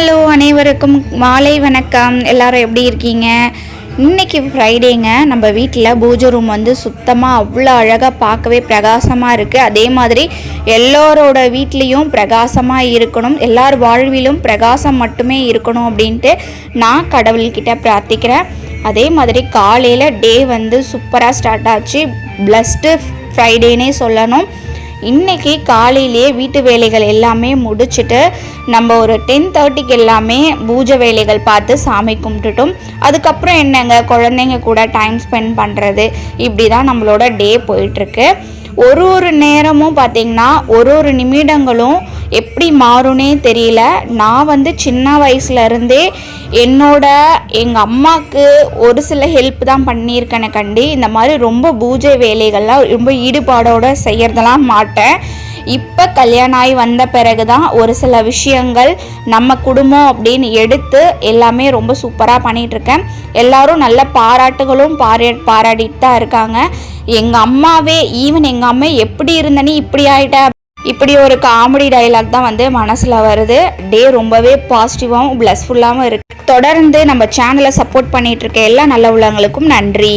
Hello அனைவருக்கும் மாலை வணக்கம். எல்லாரும் எப்படி இருக்கீங்க? இன்னைக்கு ஃப்ரைடேங்க. நம்ம வீட்டில் பூஜை ரூம் வந்து சுத்தமாக அவ்வளோ அழகாக பார்க்கவே பிரகாசமாக இருக்குது. அதே மாதிரி எல்லோரோட வீட்லேயும் பிரகாசமாக இருக்கணும், எல்லார் வாழ்விலும் பிரகாசம் மட்டுமே இருக்கணும் அப்படின்ட்டு நான் கடவுள்கிட்ட பிரார்த்திக்கிறேன். அதே மாதிரி காலையில் டே வந்து சூப்பராக ஸ்டார்ட் ஆச்சு. பிளஸ்டு ஃப்ரைடேனே சொல்லணும். இன்றைக்கி காலையிலேயே வீட்டு வேலைகள் எல்லாமே முடிச்சுட்டு நம்ம ஒரு 10:30க்கு எல்லாமே பூஜை வேலைகள் பார்த்து சாமி கும்பிட்டுட்டோம். அதுக்கப்புறம் என்னங்க, குழந்தைங்க கூட டைம் ஸ்பெண்ட் பண்ணுறது, இப்படி தான் நம்மளோட டே போயிட்டுருக்கு. ஒரு நேரமும் பார்த்திங்கன்னா ஒரு நிமிடங்களும் எப்படி மாறும்னே தெரியல. நான் வந்து சின்ன வயசுலேருந்தே எங்கள் அம்மாவுக்கு ஒரு சில ஹெல்ப் தான் பண்ணியிருக்கேனே கண்டி இந்த மாதிரி ரொம்ப பூஜை வேலைகள்லாம் ரொம்ப ஈடுபாடோடு செய்கிறதெல்லாம் மாட்டேன். இப்போ கல்யாணம் ஆகி வந்த பிறகு தான் ஒரு சில விஷயங்கள் நம்ம குடும்பம் அப்படின்னு எடுத்து எல்லாமே ரொம்ப சூப்பராக பண்ணிகிட்ருக்கேன். எல்லோரும் நல்ல பாராட்டுகளும் பாராட்டிட்டு தான் இருக்காங்க. எங்கள் அம்மாவே எங்கள் அம்மா எப்படி இருந்தனி இப்படி ஆகிட்ட, இப்படி ஒரு காமெடி டைலாக் தான் வந்து மனசில் வருது. டே ரொம்பவே பாசிட்டிவாகவும் ப்ளஸ்ஃபுல்லாகவும் இருக்குது. தொடர்ந்து நம்ம சேனலை சப்போர்ட் பண்ணிகிட்ருக்க எல்லா நல்ல உள்ளவங்களுக்கும் நன்றி.